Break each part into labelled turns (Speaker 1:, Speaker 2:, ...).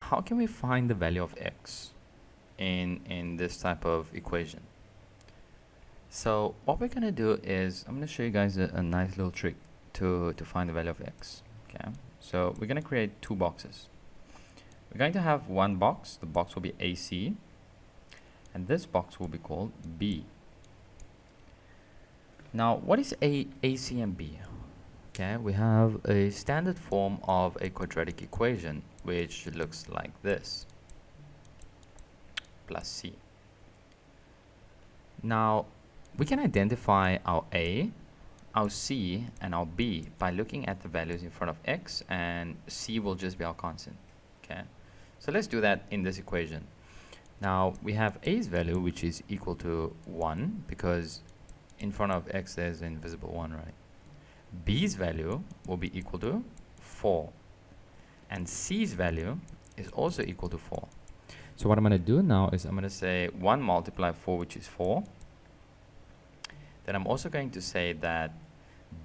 Speaker 1: how can we find the value of x in this type of equation? So what we're going to do is I'm going to show you guys a nice little trick to find the value of x. Okay, so we're going to create two boxes. We're going to have one box. The box will be AC, and this box will be called B. Now, what is AC and B? Okay, we have a standard form of a quadratic equation which looks like this, plus C. Now, we can identify our A, our C, and our B by looking at the values in front of x, and C will just be our constant. Okay, so let's do that in this equation. Now, we have A's value, which is equal to 1, because in front of x there's an invisible 1, right? B's value will be equal to 4, and C's value is also equal to 4. So what I'm going to do now is I'm going to say 1 multiply 4, which is 4. Then I'm also going to say that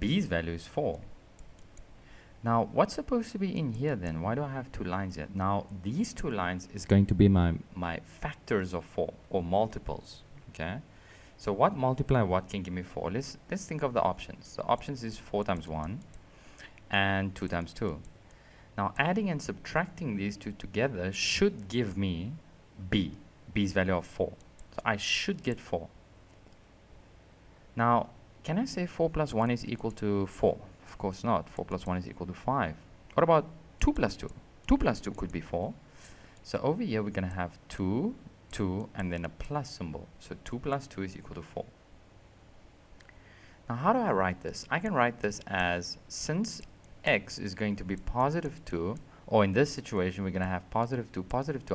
Speaker 1: B's value is 4. Now, what's supposed to be in here then? Why do I have two lines here? Now, these two lines is going to be my factors of 4, or multiples. Okay, so what multiply what can give me 4? Let's think of the options. The options is 4 times 1 and 2 times 2. Now, adding and subtracting these two together should give me B's value of 4. So I should get 4. Now, can I say 4 plus 1 is equal to 4? Of course not. 4 plus 1 is equal to 5. What about 2 plus 2? 2 plus 2 could be 4. So over here we're going to have 2, 2, and then a plus symbol. So 2 plus 2 is equal to 4. Now, how do I write this? I can write this as, since x is going to be positive 2, or in this situation we're going to have positive 2,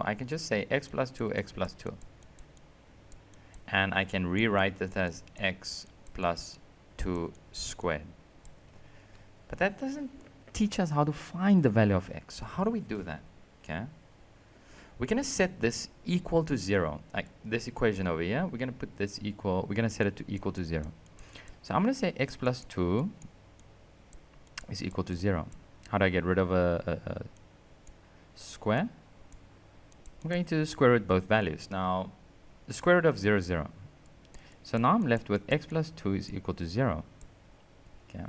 Speaker 1: I can just say x plus 2, x plus 2. And I can rewrite this as x plus 2 squared. But that doesn't teach us how to find the value of x. So how do we do that? Okay, we're going to set this equal to 0. Like this equation over here, we're going to put this equal, we're going to set it to equal to 0. So I'm going to say x plus 2 is equal to 0. How do I get rid of a square? I'm going to square root both values. Now, the square root of 0 is 0. So now I'm left with x plus 2 is equal to 0. Okay.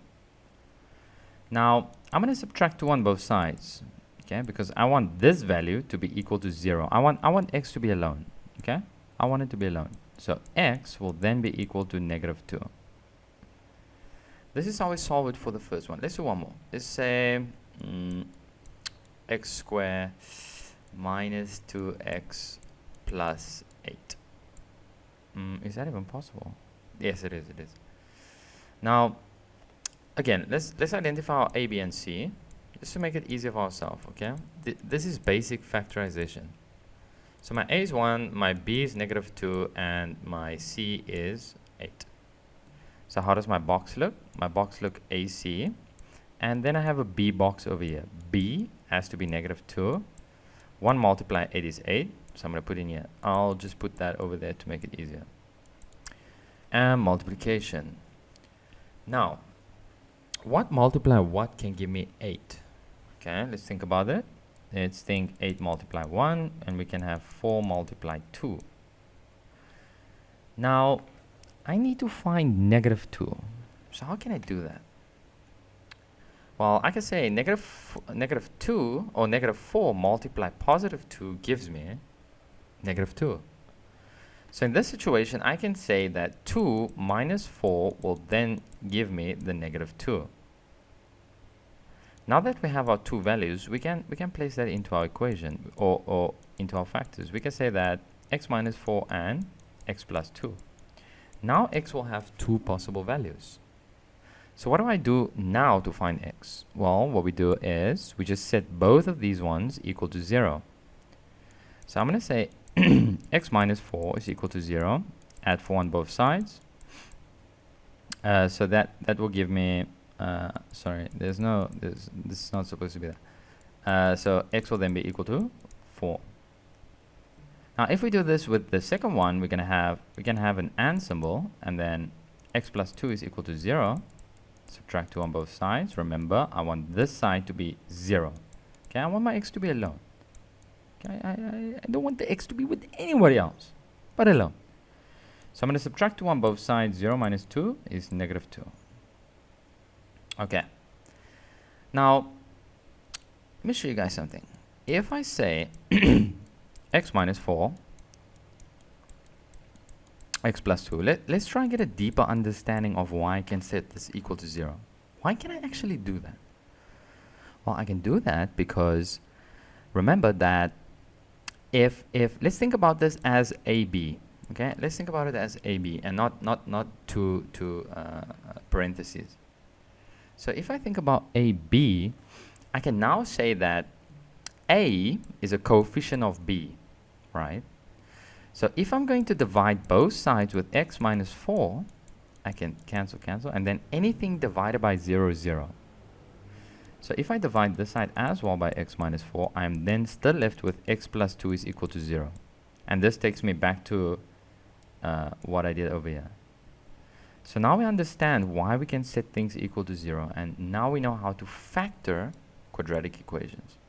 Speaker 1: Now, I'm going to subtract 2 on both sides. Okay, because I want this value to be equal to 0. I want x to be alone. Okay, I want it to be alone. So x will then be equal to negative 2. This is how we solve it for the first one. Let's do one more. Let's say x squared minus 2x plus 8. Is that even possible? Yes, it is. It is. Now, again, let's identify our a, b, and c, just to make it easier for ourselves. Okay, this is basic factorization. So my a is 1, my b is negative 2, and my c is 8. So how does my box look? My box look AC, and then I have a B box over here. B has to be negative 2. 1 multiply 8 is 8, so I'm going to put in here. I'll just put that over there to make it easier. And multiplication. Now, what multiply what can give me 8? Okay, let's think about it. Let's think 8 multiply 1, and we can have 4 multiply 2. Now, I need to find negative 2. So how can I do that? Well, I can say negative 2 or negative 4 multiply positive 2 gives me negative 2. So in this situation, I can say that 2 minus 4 will then give me the negative 2. Now that we have our two values, we can place that into our equation or into our factors. We can say that x minus 4 and x plus 2. Now x will have two possible values. So what do I do now to find x? Well, what we do is we just set both of these ones equal to 0. So I'm going to say x minus 4 is equal to 0. Add 4 on both sides. So that will give me, sorry, this is not supposed to be that. So x will then be equal to 4. Now, if we do this with the second one, we can have an and symbol, and then x plus 2 is equal to 0. Subtract 2 on both sides. Remember, I want this side to be 0. Okay, I want my x to be alone. I don't want the x to be with anybody else but alone. So I'm going to subtract 2 on both sides. 0 minus 2 is negative 2. Okay. Now, let me show you guys something. If I say x minus 4, x plus 2, let's try and get a deeper understanding of why I can set this equal to 0. Why can I actually do that? Well, I can do that because remember that if let's think about this as AB. Okay, let's think about it as AB and not two parentheses. So if I think about AB, I can now say that A is a coefficient of B, right? So if I'm going to divide both sides with x minus 4, I can cancel, and then anything divided by 0 is 0. So if I divide this side as well by x minus 4, I'm then still left with x plus 2 is equal to 0. And this takes me back to what I did over here. So now we understand why we can set things equal to 0, and now we know how to factor quadratic equations.